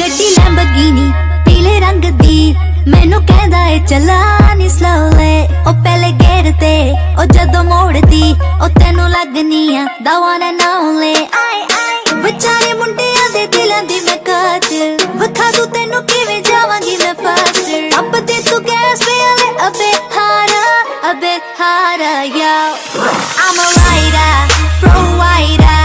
AD Lamborghini पीले रंग दी मैनू कहदा ए चला नी स्लोले ओ पहले गेर ते ओ जदों मोड़दी ओ तेनू लगनी आ द वन एंड ओनली आई आई विचारे मुंडियां दे दिलां दी मैं कातिल वखा दूं तेनू किवें जावांगी मैं फास्ट अब ते तू गैस पे आले अबे हारा yo I'm a rider pro rider